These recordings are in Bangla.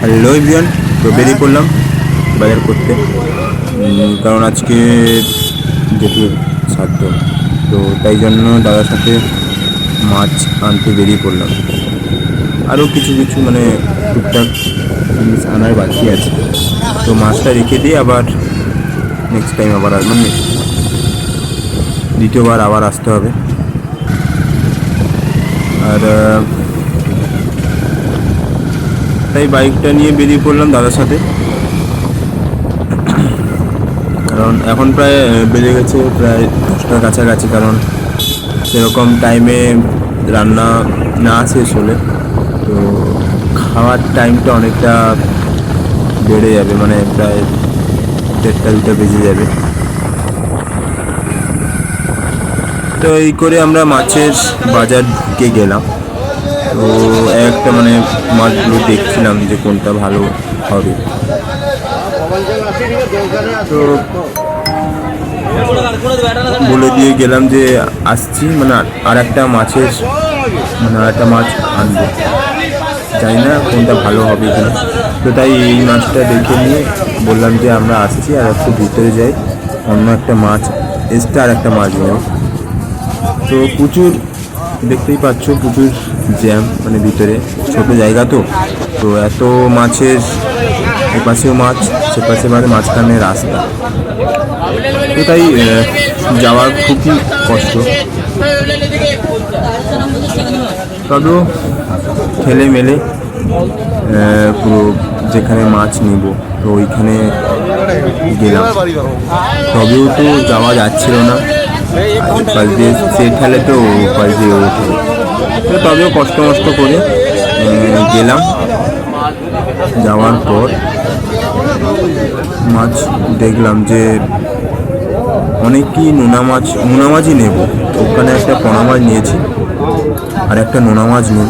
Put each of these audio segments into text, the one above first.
হ্যালো এভরিওয়ান, তো বেরিয়ে পড়লাম বাজার করতে, কারণ আজকে যেহেতু শ্রাদ্ধ, তো তাই জন্য দাদার সাথে মাছ আনতে বেরিয়ে পড়লাম। আরও কিছু কিছু মানে টুকটাক জিনিস আনার বাকি আছে, তো মাছটা রেখে দিয়ে আবার নেক্সট টাইম আবার মানে দ্বিতীয়বার আবার আসতে হবে। আর তাই বাইকটা নিয়ে বেরিয়ে পড়লাম দাদার সাথে, কারণ এখন প্রায় বেজে গেছে প্রায় 10টার কাছাকাছি, কারণ সেরকম টাইমে রান্না না শেষ হলে তো খাওয়ার টাইমটা অনেকটা বেড়ে যাবে, মানে প্রায় 1:30-2টা বেজে যাবে। তো এই করে আমরা মাছের বাজার ঢুকে গেলাম। তো একটা মানে মাছগুলো দেখছিলাম যে কোনটা ভালো হবে। তো বলে দিয়ে গেলাম যে আসছি, মানে আর একটা মাছের মানে আর একটা মাছ আনবো, জানি না কোনটা ভালো হবে এখানে। তো তাই এই মাছটা দেখে নিয়ে বললাম যে আমরা আসছি, আর একটু ভিতরে যাই, অন্য একটা মাছ এসছে, আর একটা মাছ নেব। তো প্রচুর দেখতেই পাচ্ছ, প্রচুর জ্যাম, মানে ভিতরে ছোট জায়গা, তো তো এত মাছের, এপাশেও মাছ সেপাশে মানে মাঝখানে রাস্তা, তো তাই যাওয়ার খুবই কষ্ট। তবেও ঠেলে মেলে পুরো যেখানে মাছ নিব তো ওইখানে গেলাম, তবেও তো যাওয়া যাচ্ছিল না, পাশ দিয়ে সে ঠেলে তো পাশ দিয়ে ওঠে, তো তবেও কষ্ট মষ্ট করে গেলাম। যাওয়ার পর মাছ দেখলাম যে অনেকই নোনা মাছই নেব, ওখানে একটা পোনা মাছ নিয়েছি আর একটা নোনা মাছ নেব।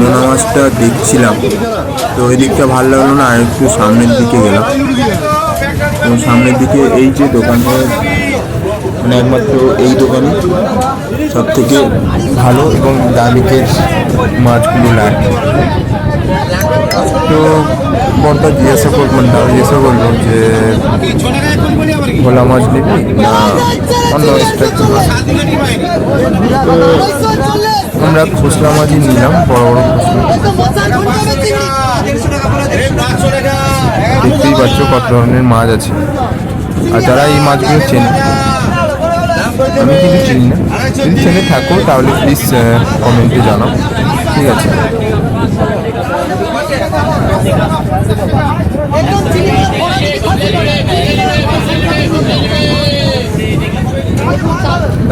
নোনা মাছটা দেখছিলাম, তো ওই দিকটা ভালো লাগলো না, আর একটু সামনের দিকে গেলাম। তো সামনের দিকে এই যে দোকানটা, মানে একমাত্র এই দোকানে সব থেকে ভালো এবং দামিকের মাছগুলো লাগে। তো বড়টা জিজ্ঞাসা করলো যে ভোলা মাছ নিবি না অন্য এক্সট্রা কি মাছ। তো আমরা খুচরা মাছই নিলাম, বড় বড় খুচরা। দেখতেই পাচ্ছ কত ধরনের মাছ আছে, আর যারা এই মাছগুলো চেনে, আমি কিন্তু চিনি না, যদি চেনে থাকো তাহলে প্লিজ কমেন্টে জানাও, ঠিক আছে।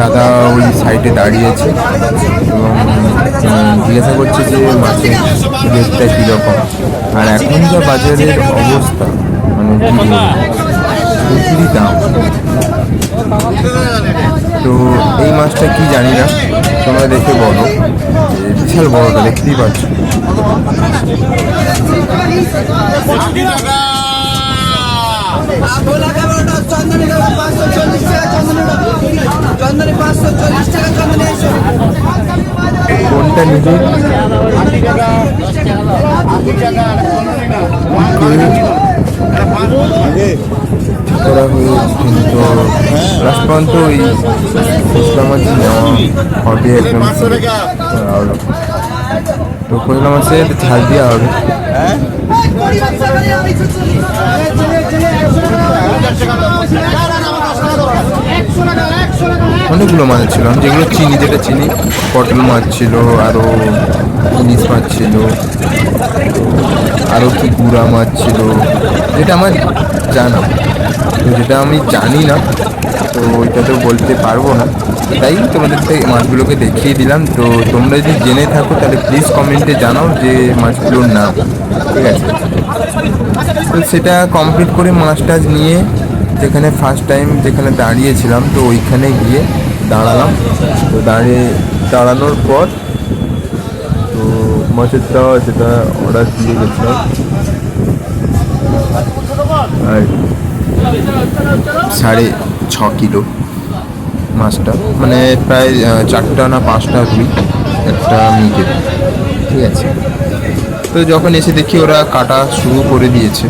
দাদা ওই সাইডে দাঁড়িয়েছে এবং জিজ্ঞাসা করছে যে মাছের রেটটা কীরকম। আর এখন যা বাজারের অবস্থা, মানে প্রচুরই দাম। তো এই মাছটা কি জানি না, তোমরা দেখে বলো, বিশাল বড়টা দেখতেই পাচ্ছ। কোনটা নিবি? করা হয়ে, কিন্তু লাস্ট পর্যন্ত ওই খুচরা মাছ নেওয়া হবে একদম। তো খুচরা মাছের ঝাল দেওয়া হবে। অনেকগুলো মাছ ছিল, যেগুলো চিনি, যেটা চিনি, পটল মাছ ছিল, আরও ইলিশ মাছ ছিল, আরও কি গুড়া মাছ ছিল, যেটা আমার জানা। তো যেটা আমি জানি না তো ওইটা তো বলতে পারবো না, তাই তোমাদেরকে মাছগুলোকে দেখিয়ে দিলাম। তো তোমরা যদি জেনে থাকো তাহলে প্লিজ কমেন্টে জানাও যে মাছগুলোর নাম, ঠিক আছে। তো সেটা কমপ্লিট করে মাছ টাছ নিয়ে যেখানে ফার্স্ট টাইম যেখানে দাঁড়িয়েছিলাম, তো ওইখানে গিয়ে দাঁড়ালাম। তো দাঁড়ানোর পর তো মাছেরটা সেটা অর্ডার দিয়ে গেছিলাম, আর 6.5 কিলো মাছটা, মানে প্রায় 4টা না 5টা রুই, একটা মিটে, ঠিক আছে। তো তো যখন এসে দেখি ওরা কাটা শুরু করে দিয়েছে,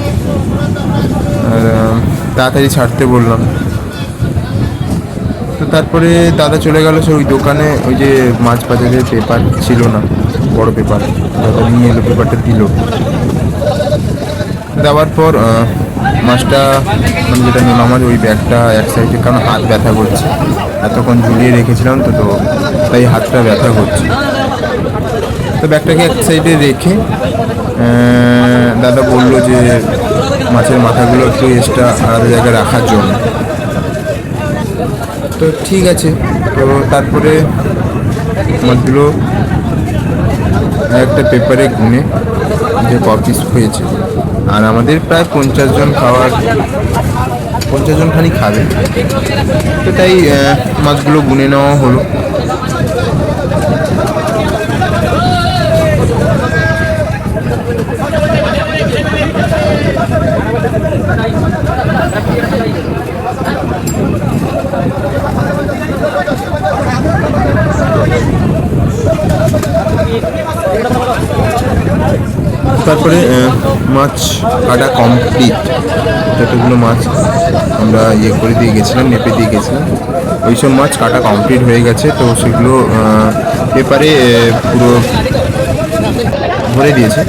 আর তাড়াতাড়ি ছাড়তে বললাম। তো তারপরে দাদা চলে গেল সে ওই দোকানে, ওই যে মাছ বাজারের পেপার ছিল না, বড় পেপার, দাদা নিয়ে এলো, পেপারটা দিল। দেওয়ার পর মাছটা মানে যেটা নিলাম, আমার ওই ব্যাগটা এক সাইডে, কারণ হাত ব্যথা করছে, এতক্ষণ ঝুলিয়ে রেখেছিলাম তো তো তাই হাতটা ব্যথা করছে। তো ব্যাগটাকে এক সাইডে রেখে দাদা বললো যে মাছের মাথাগুলো একটু এক্সট্রা আলাদা জায়গায় রাখার জন্য। তো ঠিক আছে। তো তারপরে মাছগুলো একটা পেপারে গুনে যে ক পিস হয়েছে, আর আমাদের প্রায় 50 জন খাওয়ার, 50 জন খানি খাবে, তো তাই মাছগুলো গুনে নেওয়া হলো। তারপরে মাছ কাটা কমপ্লিট, যতগুলো মাছ আমরা করে দিয়ে গেছিলাম, মেপে দিয়ে গেছিলাম, ওইসব মাছ কাটা কমপ্লিট হয়ে গেছে। তো সেগুলো পেপারে পুরো ভরে দিয়েছে।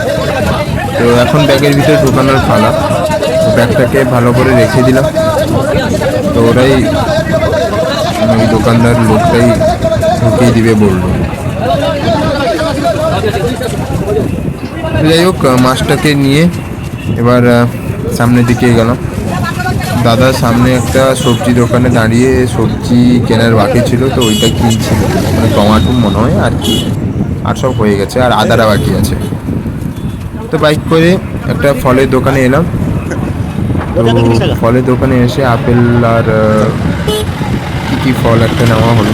তো এখন ব্যাগের ভিতরে ঢোকানোর পালা। ব্যাগটাকে ভালো করে রেখে দিলাম। তো ওরাই, ওই দোকানদার লোকটাই ঢুকিয়ে দিবে বললো। যাই হোক, মাছটাকে নিয়ে এবার সামনের দিকে গেলাম। দাদার সামনে একটা সবজি দোকানে দাঁড়িয়ে সবজি কেনার বাকি ছিল, তো ওইটা কিনছিল, মানে টমাটো মনে হয় আর কি, আর সব হয়ে গেছে, আর আদারা বাকি আছে। তো বাইক করে একটা ফলের দোকানে এলাম। তো ফলের দোকানে এসে আপেল আর কী ফল একটা নেওয়া হলো।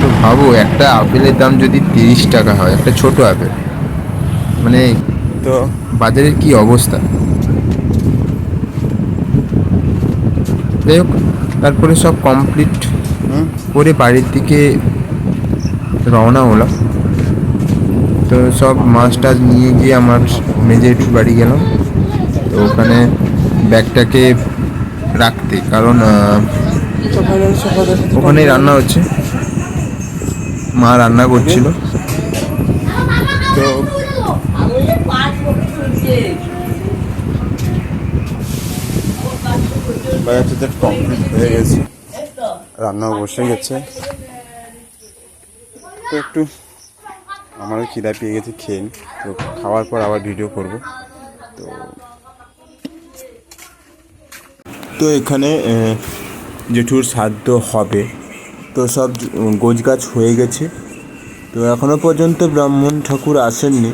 তো ভাবো, একটা আপেলের দাম যদি 30 টাকা হয়, একটা ছোট আপেল, মানে তো বাজারের কি অবস্থা। যাই হোক, তারপরে সব কমপ্লিট করে বাড়ির দিকে রওনা হলাম। তো সব মাছ টাছ নিয়ে গিয়ে আমার মেজের বাড়ি গেলাম। তো ওখানে ব্যাগটাকে রাখতে, কারণ ওখানেই রান্না হচ্ছে, মা রান্না করছিল। তো কমপ্লিট হয়ে গেছে, রান্নাও বসে গেছে। তো একটু আমারও খিদা পেয়ে গেছে, খেয়ে নিই। তো খাওয়ার পর আবার ভিডিও করব। তো এখানে জেঠুর শ্রাদ্ধ হবে, তো সব গোছগাছ হয়ে গেছে। তো এখনো পর্যন্ত ব্রাহ্মণ ঠাকুর আসেননি।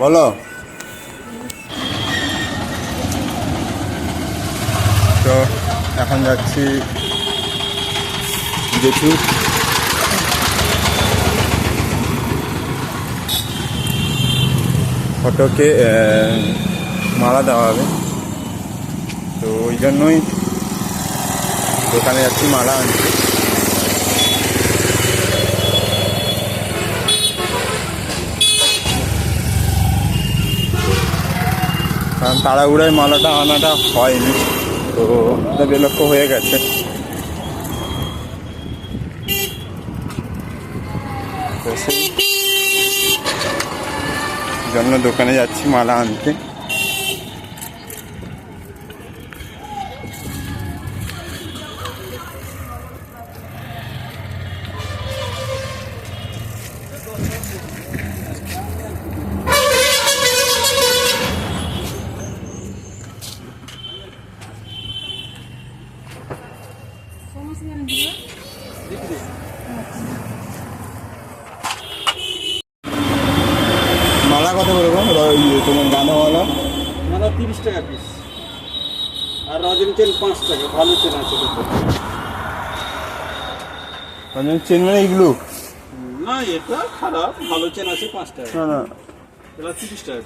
বলো। তো এখন যাচ্ছি জেঠু, ফটোকে মালা দেওয়া হবে। তো ওই জন্যই দোকানে যাচ্ছি মালা আনতে। কারণ তাড়াহুড়ায় মালাটা আনাটা হয়নি, তো ওটা বেলক্ষ হয়ে গেছে। তো সেই জন্য দোকানে যাচ্ছি মালা আনতে। মালা কত করে তোমার গাঁদাওয়ালা? গাঁদা 30 টাকা পিস, আর রজনী চেন 5 টাকা। ভালো চেন আছে। রজনী চেন মানে এগুলো না, এটা খারাপ। ভালো চেন আছে 5 টাকা। না না, এটা 30 টাকা।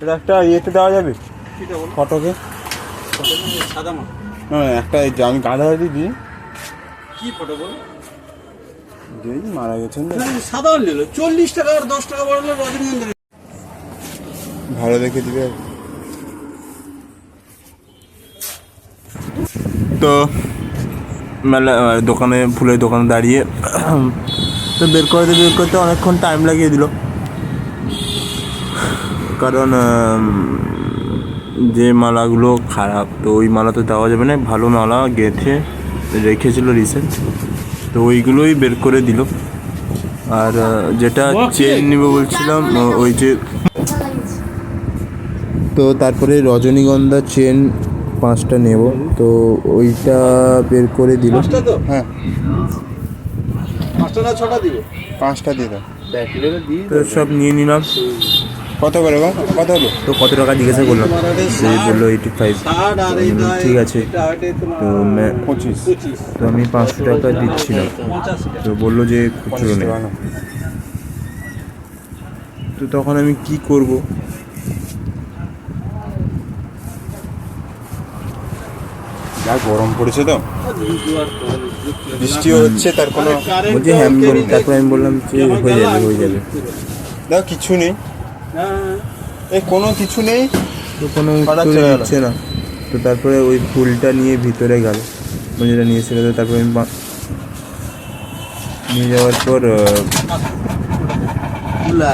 এটা একটা ইয়েতে দেওয়া যাবে? কিটা বল? ফটোকে সাদা মা। না, একটা আমি গাঁদাওয়ালা দিই। কি ফটো বল? দিদি মারা গেছেন। সাদা নিল 40 টাকা, আর 10 টাকা বাড়লো রজনীগন্ধা। ভালো দেখে দিবে। তো মেলা দোকানে, ফুলের দোকানে দাঁড়িয়ে তো বের করতে অনেকক্ষণ টাইম লাগিয়ে দিল, কারণ যে মালাগুলো খারাপ, তো ওই মালা তো দেওয়া যাবে না, ভালো মালা গেঁথে রেখেছিল রিসেন্ট, তো ওইগুলোই বের করে দিল। আর যেটা চেন নিব বলছিলাম, ওই যে, তো তারপরে রজনীগন্ধা চেন 5টা নেব, তো ওইটা বের করে দিল। হ্যাঁ, 5টা না 6টা দিবে? 5টা দিয়ে দাও। তো সব নিয়ে নিলাম। কত করে বা কত হলো? তো কত টাকা জিজ্ঞাসা করলাম, সে বললো 85। ঠিক আছে, তো 25। তো আমি 500 টাকা দিচ্ছিলাম, তো বললো যে খুচরো নেই। তো তখন আমি কি করব? যা গরম পড়েছে, তো বৃষ্টিও হচ্ছে, তার কোনো বলছি হ্যাঁ, আমি বলি, তারপরে আমি বললাম যে হয়ে যাবে দেখো, কিছু নেই, এই কোনো কিছু নেই, তো কোনো উত্তর দিচ্ছে না। তো তারপরে ওই ফুলটা নিয়ে ভিতরে গেল, যেটা নিয়েছিল। তো তারপরে আমি নিয়ে যাওয়ার পর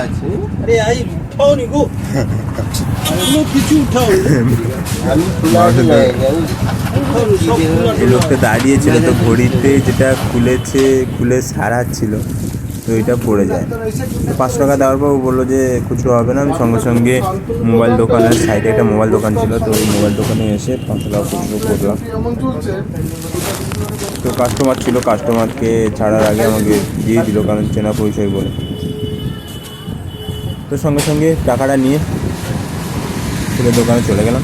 আছে, আরে আই উঠাও নি গো, কোনো কিছু উঠাও এই লোকটা দাঁড়িয়েছিল, তো ঘড়িতে যেটা খুলে সারাচ্ছিল, তো এটা পড়ে যায়। তো 500 টাকা দেওয়ার পর ও বললো যে খুচরো হবে না। আমি সঙ্গে সঙ্গে মোবাইল দোকানের সাইডে একটা মোবাইল দোকান ছিল, তো ওই মোবাইল দোকানে এসে 500 টাকা খুচরো করলাম। তো কাস্টমার ছিল, কাস্টমারকে ছাড়ার আগে আমাকে দিয়ে দিল, কারণ চেনা পরিচয় বলে। তো সঙ্গে সঙ্গে টাকাটা নিয়ে ফুলের দোকানে চলে গেলাম,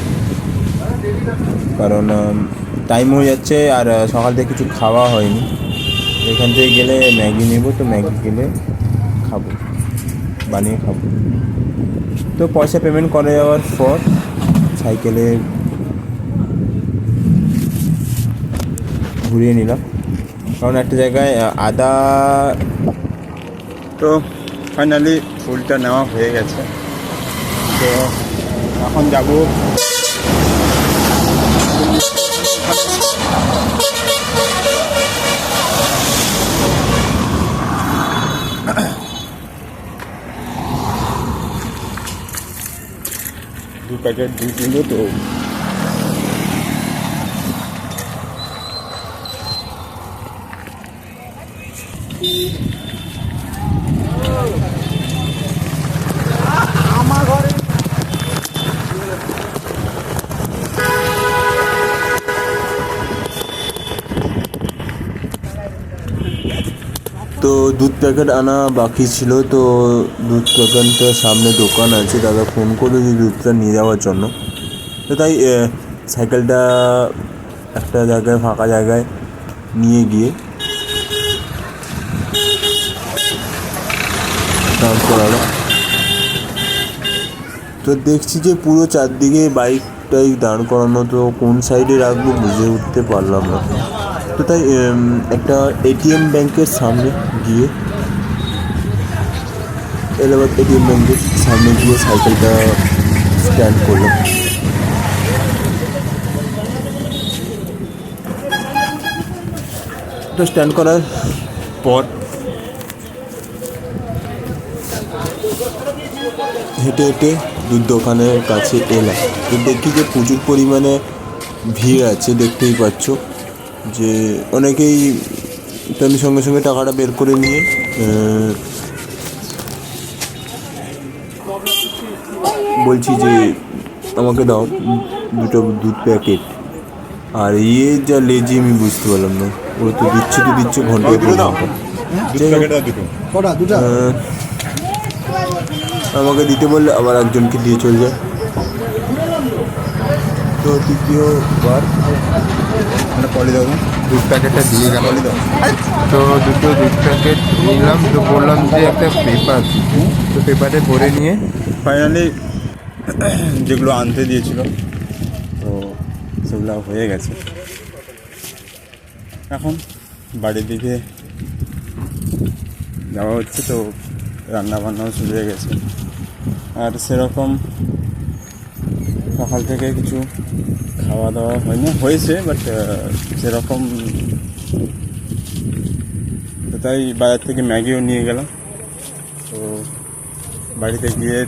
কারণ টাইম হয়ে যাচ্ছে আর সকাল থেকে কিছু খাওয়া হয়নি। এখান থেকে গেলে ম্যাগি নেব, তো ম্যাগি গেলে খাবো, বানিয়ে খাবো। তো পয়সা পেমেন্ট করে যাওয়ার পর সাইকেলে ঘুরিয়ে নিলাম, কারণ একটা জায়গায় আদা। তো ফাইনালি ফুলটা নেওয়া হয়ে গেছে, তো এখন যাব দু প্যাকেট দুধ নিল। তো আমার ঘরে তো দুধ প্যাকেট আনা বাকি ছিল, তো দুধ প্যাকেটটার সামনে দোকান আছে, দাদা ফোন করে যে দুধটা নিয়ে যাওয়ার জন্য। তো তাই সাইকেলটা একটা জায়গায়, ফাঁকা জায়গায় নিয়ে গিয়ে দাঁড় করালো। তো দেখছি যে পুরো চারদিকে বাইক দাঁড় করানো, তো কোন সাইডে রাখবো বুঝে উঠতে পারলাম না। তো তাই একটা এটিএম ব্যাংকের সামনে গিয়ে, এলাহাবাদ এটিএম ব্যাংকের সামনে গিয়ে সাইকেলটা স্ট্যান্ড করলাম। তো স্ট্যান্ড করার পর হেঁটে হেঁটে দুধ দোকানের কাছে এলাম। তো দেখি যে প্রচুর পরিমাণে ভিড় আছে, দেখতেই পাচ্ছ যে অনেকেই। তো আমি সঙ্গে সঙ্গে টাকাটা বের করে নিয়ে বলছি যে আমাকে দাও দুটো দুধ প্যাকেট। আর যা লেজি আমি বুঝতে পারলাম না, ও তো দিচ্ছে ঘন্টায় আমাকে দিতে বললে আবার একজনকে দিয়ে চলে যায়। তো তৃতীয়বার পলি দাও, দুধ প্যাকেটটা দিয়ে গেল। তো দুটো দুধ প্যাকেট নিলাম, তো বললাম যে একটা পেপার, তো পেপারে ভরে নিয়ে ফাইনালি যেগুলো আনতে দিয়েছিল, তো সেগুলো হয়ে গেছে। এখন বাড়ির দিকে যাওয়া হচ্ছে, তো রান্না বান্নাও শুরু হয়ে গেছে। আর সেরকম সকাল থেকে কিছু খাওয়া দাওয়া হয়নি, হয়েছে বাট সেরকম। তো তাই বাজার থেকে ম্যাগিও নিয়ে গেলাম। তো বাড়িতে গিয়ে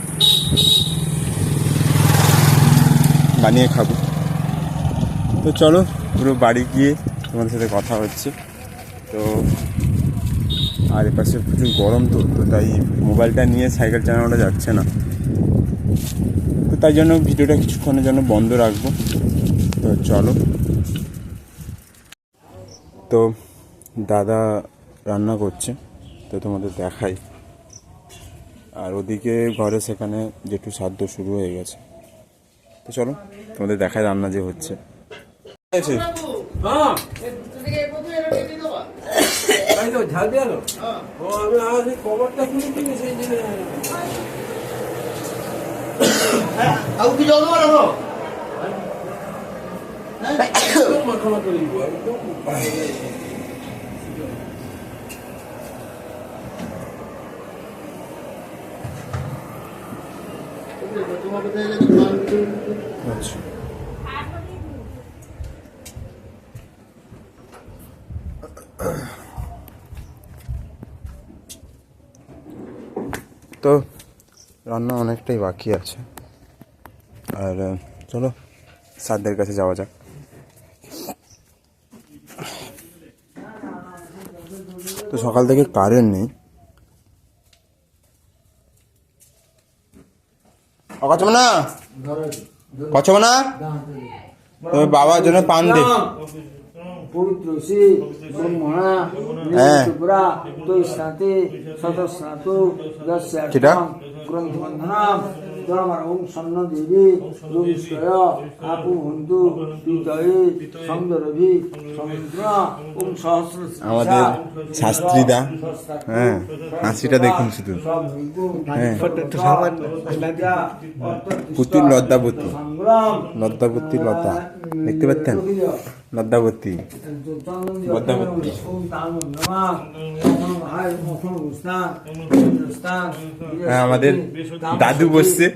বানিয়ে খাবো। তো চলো পুরো বাড়ি গিয়ে তোমাদের সাথে কথা হচ্ছে। তো আর এপাশে প্রচুর গরম, তো তাই মোবাইলটা নিয়ে সাইকেল চালানোটা যাচ্ছে না। তো তাই জন্য ভিডিওটা কিছুক্ষণের জন্য বন্ধ রাখবো। তো চলো। তো দাদা রান্না করছে, তো তোমাদের দেখাই। আর ওদিকে ঘরে সেখানে যেটু সাধ্য শুরু হয়ে গেছে। তো চলো তোমাদের দেখায় রান্না যে হচ্ছে। আচ্ছা, তো রান্না অনেকটাই বাকি আছে। আর চলো স্যারদের কাছে যাওয়া যাক। তো সকাল থেকে কারেন্ট নেই। অকাচব না কচব না, তো বাবার জন্য পান দে। সেটা আমাদের শাস্ত্রীদা, হ্যাঁ হাসিটা দেখুন শুধু। হ্যাঁ পুতুল লদ্দাবতী, লদ্দাবতী লতা দেখতে পাচ্ছেন, লদ্দাবতী পদ্মাবতী। হ্যাঁ আমাদের দাদু বসছে।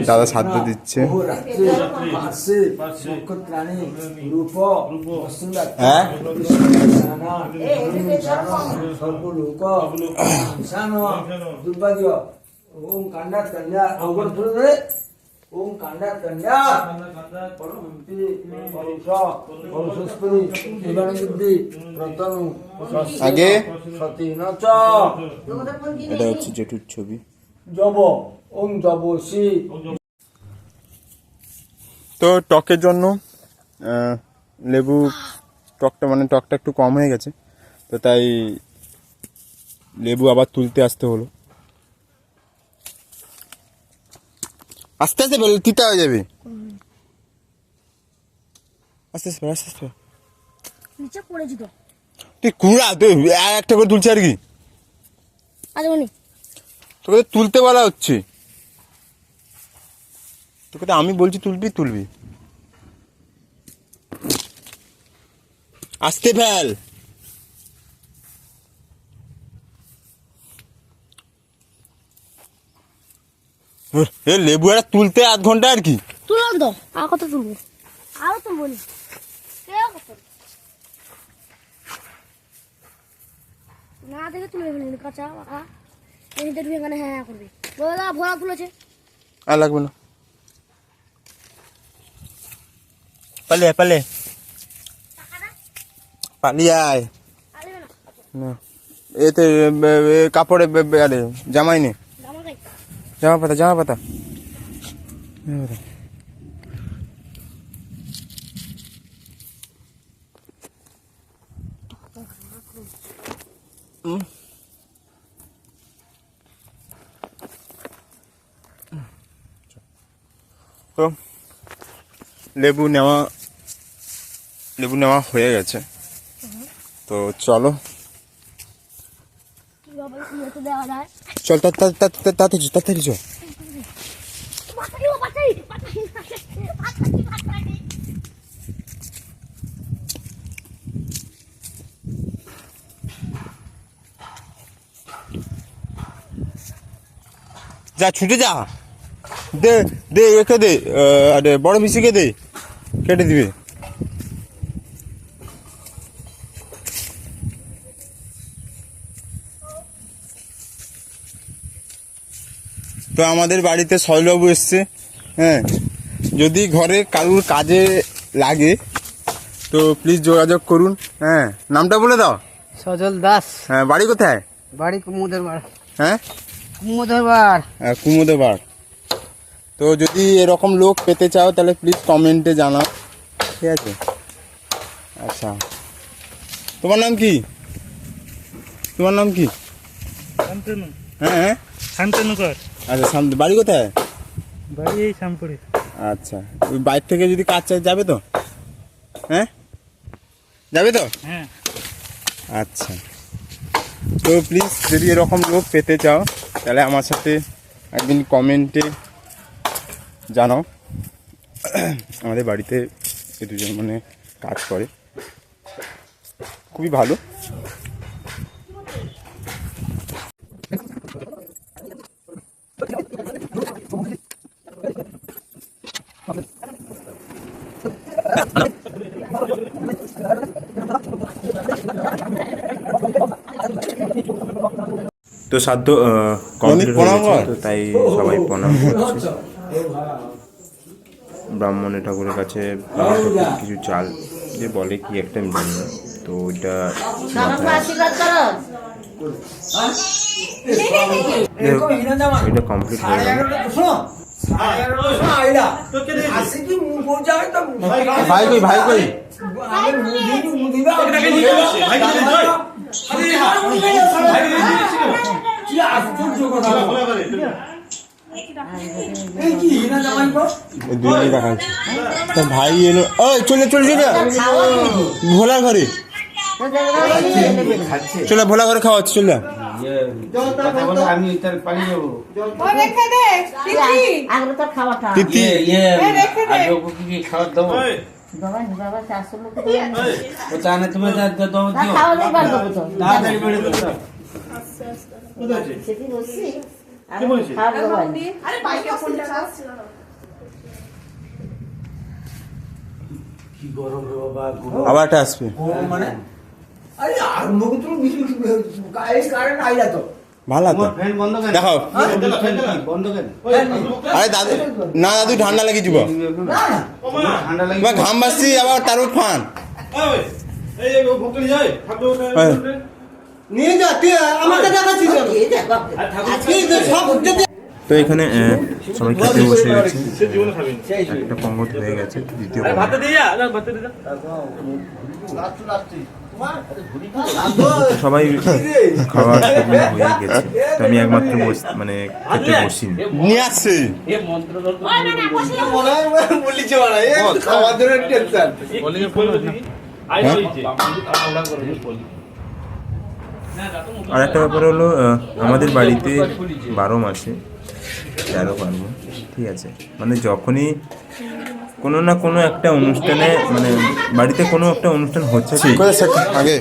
দাদা সাধ্য দিচ্ছে। হ্যাঁ ওম কান্ডাত কন্যা অগর ধরে ওম কান্ডাত কন্যা পরমন্তি পরশ পরশস্পতি জীবনবুদ্ধি প্রতনু আগে সতী নচ। এটা হচ্ছে জেঠুর ছবি। জব ওম জবসি। তো টকের জন্য লেবু টকটা মানে টকটা একটু কম হয়ে গেছে, তো তাই লেবু আবার তুলতে আসতে হলো। আস্তে আস্তে বলে তিতা হয়ে যাবে, আস্তে আস্তে আস্তে আস্তে। নিচে পড়েছি তো তুই কুড়া, তুই একটা করে তুলছি আর কি। তোকে তো তুলতে বলা হচ্ছে, তোকে তো আমি বলছি তুলবি তুলবি। আস্তে ফেল। এ লেবু একটা তুলতে আধ ঘন্টা আর কি। তুললাম তো, আর কত তুলবো, আরো তো বলি না দেখে তুলে ফেলি কাঁচা পাকা এমনিতে ঢুকে এখানে হ্যাঁ হ্যাঁ করবি। দাদা ভরা তুলেছে, আর লাগবে না। পালে পালে পালিয়ে আয় না, এতে কাপড়ে আরে জামাই নে, জামা পাতা জামা পাতা। তো লেবু নেওয়া হয়ে গেছে। তো চলো চল তাড়াতাড়ি চল। যা ছুটে যা, দে দে একে দে, আরে বড় মিশিকে দে, কেটে দিবে। তো আমাদের বাড়িতে সজলবাবু এসছে। হ্যাঁ, যদি ঘরে কারুর কাজে লাগে তো প্লিজ যোগাযোগ করুন। হ্যাঁ, নামটা বলে দাও। সজল দাস, হ্যাঁ, বাড়ি কোথায়? বাড়ি কুমুদের হ্যাঁ, কুমুদরবার। কুমুদেবার। তো যদি এরকম লোক পেতে চাও তাহলে প্লিজ কমেন্টে জানাও, ঠিক আছে? আচ্ছা, তোমার নাম কি? তোমার নাম কি? শান্তনু। হ্যাঁ হ্যাঁ, শান্তনু কর। আচ্ছা, সামনে বাড়ি কোথায়? বাড়ি এই শ্যামপুরে। আচ্ছা, ওই বাইরে থেকে যদি কাজ চাই যাবে তো? হ্যাঁ, যাবে তো? হ্যাঁ। আচ্ছা, তো প্লিজ যদি এরকম লোক পেতে চাও তাহলে আমার সাথে একদিন কমেন্টে জানাও। আমাদের বাড়িতে এই দুজন মানে কাজ করে, খুবই ভালো। তো সাধ্য কমপ্লিট হয়ে গেছে, তো তাই সবাই প্রণাম করছে। ব্রাহ্মণের ঠাকুরের কাছে কিছু চাল যে বলে কি একটা আমি জানি না, তো ওইটা এটা কমপ্লিট হয়ে গেল। ভাই কই, ভাই কই? ভাই এলো, ওই চলে চলে চলে ভোলার ঘরে, চলে ভোলা ঘরে খাওয়া হচ্ছে, চলে আমি তার পালিয়ে যাবো। তিথি কি খাবার দেবো? ও চানে তুমি তাড়াতাড়ি বেড়ে দেবো। কি গরম রে বাবা, আবার একটা আসবে। মানে আরে আর মুখ তো কারেন্ট আইলা তো ভালো তো ফ্যান বন্ধ করেন, দেখো। বন্ধ করেন। আরে দাদু, না দাদু ঠান্ডা লেগে যাব, ঠান্ডা লাগে। ঘাম বাসছি আবার তার ফান। নিয়ে যা, তুই আমাকে দেখাচ্ছিস। তো এখানে সবাই খেতে বসে গেছে, একটা পঙ্গত হয়ে গেছে, দ্বিতীয় সবাই খাওয়ার হয়ে গেছে, তো আমি একমাত্র মানে খেতে বসিনি। নিয়ে আসছে আর একটা ব্যাপার হলো, আমাদের বাড়িতে 12 মাসে 13 পার্বণ, ঠিক আছে? মানে যখনই কোনো না কোনো একটা অনুষ্ঠানে, মানে বাড়িতে কোনো একটা অনুষ্ঠান হচ্ছে আগে